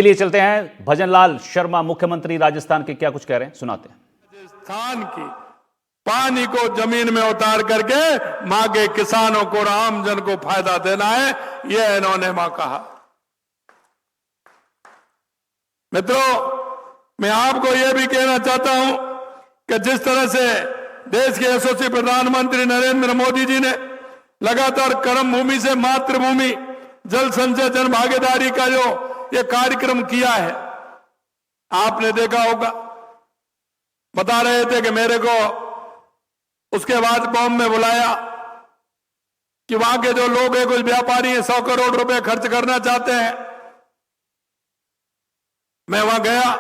लिए चलते हैं भजनलाल शर्मा, मुख्यमंत्री राजस्थान के क्या कुछ कह रहे हैं, सुनाते हैं। राजस्थान की पानी को जमीन में उतार करके मां के किसानों को और आम जन को फायदा देना है, यह इन्होंने मां कहा। मित्रों, मैं आपको यह भी कहना चाहता हूं कि जिस तरह से देश के यशस्वी प्रधानमंत्री नरेंद्र मोदी जी ने लगातार कर्म भूमि से मातृभूमि जल संचय जन भागीदारी का जो ये कार्यक्रम किया है, आपने देखा होगा। बता रहे थे कि मेरे को उसके बाद बॉम्ब में बुलाया कि वहां के जो लोग हैं, कुछ व्यापारी हैं, 100 करोड़ रुपए खर्च करना चाहते हैं। मैं वहां गया,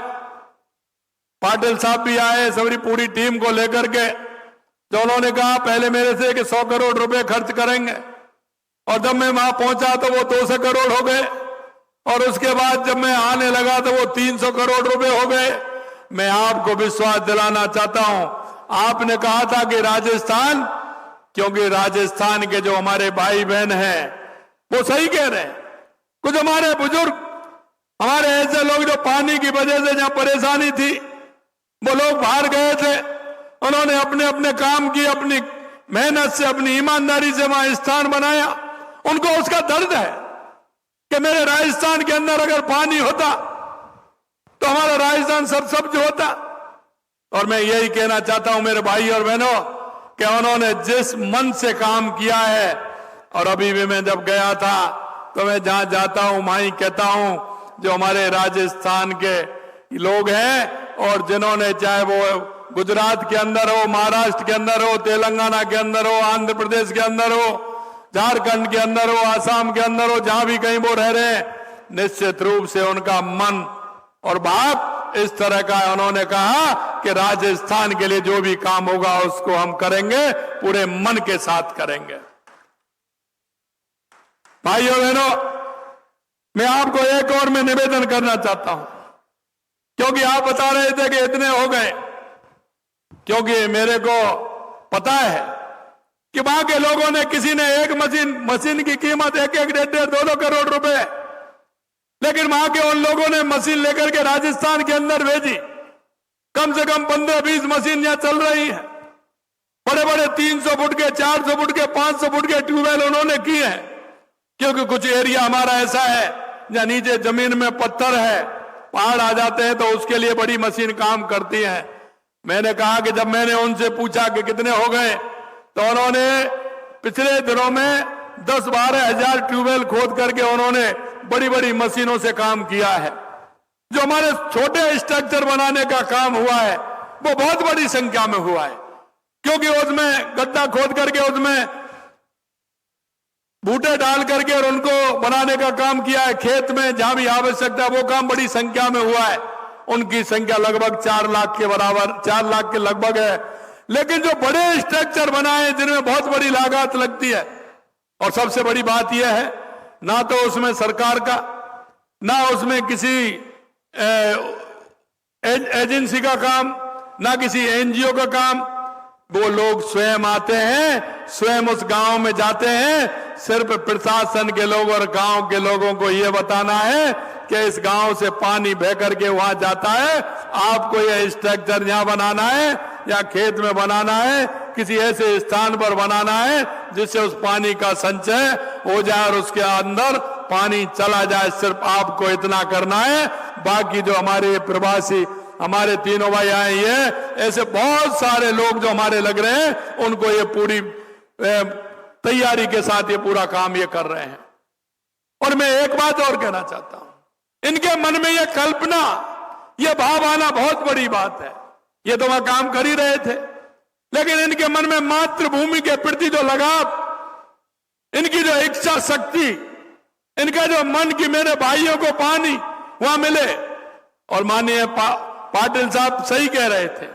पाटिल साहब भी आए, सबरी पूरी टीम को लेकर के। जो उन्होंने कहा पहले मेरे से कि 100 करोड़ रुपए खर्च करेंगे, और जब मैं वहां पहुंचा तो वो 200 करोड़ हो गए, और उसके बाद जब मैं आने लगा तो वो 300 करोड़ रुपए हो गए। मैं आपको विश्वास दिलाना चाहता हूं, आपने कहा था कि राजस्थान, क्योंकि राजस्थान के जो हमारे भाई बहन हैं वो सही कह रहे हैं। कुछ हमारे बुजुर्ग, हमारे ऐसे लोग जो पानी की वजह से जहां परेशानी थी, वो लोग बाहर गए थे, उन्होंने अपने अपने काम की, अपनी मेहनत से, अपनी ईमानदारी से वहां स्थान बनाया। उनको उसका दर्द है कि मेरे राजस्थान के अंदर अगर पानी होता तो हमारा राजस्थान सरसब्ज होता। और मैं यही कहना चाहता हूं मेरे भाई और बहनों कि उन्होंने जिस मन से काम किया है, और अभी भी मैं जब गया था तो मैं जहां जाता हूं वहां ही कहता हूं, जो हमारे राजस्थान के लोग हैं और जिन्होंने, चाहे वो गुजरात के अंदर हो, महाराष्ट्र के अंदर हो, तेलंगाना के अंदर हो, आंध्र प्रदेश के अंदर हो, झारखंड के अंदर हो, आसाम के अंदर हो, जहां भी कहीं वो रह रहे हैं, निश्चित रूप से उनका मन और भाव इस तरह का है। उन्होंने कहा कि राजस्थान के लिए जो भी काम होगा उसको हम करेंगे, पूरे मन के साथ करेंगे। भाइयों बहनों, मैं आपको एक और में निवेदन करना चाहता हूं, क्योंकि आप बता रहे थे कि इतने हो गए, क्योंकि मेरे को पता है कि वहां के लोगों ने, किसी ने एक मशीन की कीमत 1-1, 1.5, 2-2 करोड़ रुपए, लेकिन वहां के उन लोगों ने मशीन लेकर के राजस्थान के अंदर भेजी। कम से कम 15-20 मशीन यहां चल रही है। बड़े बड़े 300 फुट के, 400 फुट के, 500 फुट के ट्यूबवेल उन्होंने किए हैं, क्योंकि कुछ एरिया हमारा ऐसा है जहां नीचे जमीन में पत्थर है, पहाड़ आ जाते हैं, तो उसके लिए बड़ी मशीन काम करती है। मैंने कहा कि जब मैंने उनसे पूछा कि कितने हो गए, तो उन्होंने पिछले दिनों में 10-12 हजार ट्यूबवेल खोद करके उन्होंने बड़ी बड़ी मशीनों से काम किया है। जो हमारे छोटे स्ट्रक्चर बनाने का काम हुआ है वो बहुत बड़ी संख्या में हुआ है, क्योंकि उसमें गड्ढा खोद करके उसमें बूटे डाल करके और उनको बनाने का काम किया है। खेत में जहां भी आवश्यकता वो काम बड़ी संख्या में हुआ है। उनकी संख्या लगभग 4 लाख के बराबर, 4 लाख के लगभग है। लेकिन जो बड़े स्ट्रक्चर बनाए जिनमें बहुत बड़ी लागत लगती है, और सबसे बड़ी बात यह है, ना तो उसमें सरकार का, ना उसमें किसी एजेंसी का काम, ना किसी एनजीओ का काम, वो लोग स्वयं आते हैं, स्वयं उस गांव में जाते हैं। सिर्फ प्रशासन के लोग और गांव के लोगों को यह बताना है कि इस गांव से पानी बह करके वहां जाता है, आपको यह स्ट्रक्चर यहां बनाना है या खेत में बनाना है, किसी ऐसे स्थान पर बनाना है जिससे उस पानी का संचय हो जाए और उसके अंदर पानी चला जाए। सिर्फ आपको इतना करना है। बाकी जो हमारे प्रवासी, हमारे तीनों भाई आए, ये ऐसे बहुत सारे लोग जो हमारे लग रहे हैं, उनको ये पूरी तैयारी के साथ ये पूरा काम ये कर रहे हैं। और मैं एक बात और कहना चाहता हूं, इनके मन में ये कल्पना, ये भाव आना बहुत बड़ी बात है। ये तो वह काम कर ही रहे थे, लेकिन इनके मन में मातृभूमि के प्रति जो लगाव, इनकी जो इच्छा शक्ति, इनका जो मन कि मेरे भाइयों को पानी वहां मिले। और माननीय पाटिल साहब सही कह रहे थे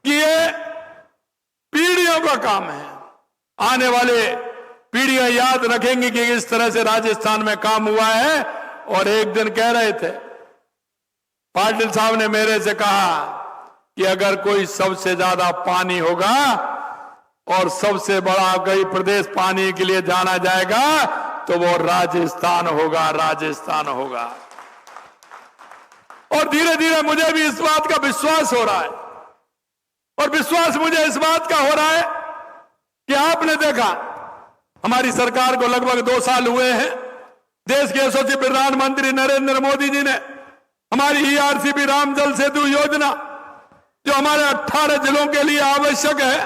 कि ये पीढ़ियों का काम है। आने वाले पीढ़ियां याद रखेंगी कि इस तरह से राजस्थान में काम हुआ है। और एक दिन कह रहे थे, पाटिल साहब ने मेरे से कहा कि अगर कोई सबसे ज्यादा पानी होगा और सबसे बड़ा कोई प्रदेश पानी के लिए जाना जाएगा तो वो राजस्थान होगा, राजस्थान होगा। और धीरे धीरे मुझे भी इस बात का विश्वास हो रहा है, और विश्वास मुझे इस बात का हो रहा है कि आपने देखा हमारी सरकार को लगभग 2 साल हुए हैं। देश के यशस्वी प्रधानमंत्री नरेंद्र मोदी जी ने हमारी ईआरसीपी राम जल सेतु योजना, जो हमारे 18 जिलों के लिए आवश्यक है,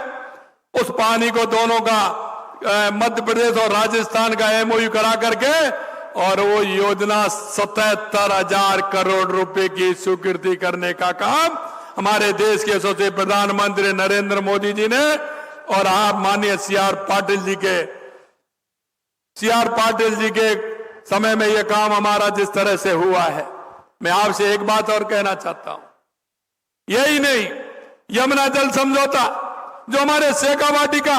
उस पानी को दोनों का मध्य प्रदेश और राजस्थान का एमओयू करा करके, और वो योजना 77,000 करोड़ रुपए की स्वीकृति करने का काम हमारे देश के यशस्वी प्रधानमंत्री नरेंद्र मोदी जी ने और आप माननीय सीआर पाटिल जी के समय में यह काम हमारा जिस तरह से हुआ है। मैं आपसे एक बात और कहना चाहता हूं, यही नहीं, यमुना जल समझौता जो हमारे शेखावाटी का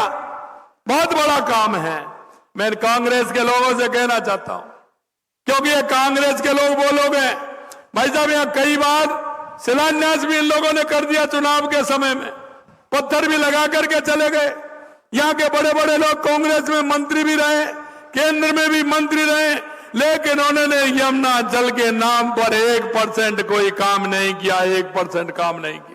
बहुत बड़ा काम है, मैं कांग्रेस के लोगों से कहना चाहता हूं, क्योंकि ये कांग्रेस के लोग वो लोग हैं भाई साहब, यहां कई बार शिलान्यास भी इन लोगों ने कर दिया, चुनाव के समय में पत्थर भी लगा करके चले गए। यहां के बड़े बड़े लोग कांग्रेस में मंत्री भी रहे, केंद्र में भी मंत्री रहे, लेकिन उन्होंने यमुना जल के नाम पर 1% कोई काम नहीं किया, 1% काम नहीं किया।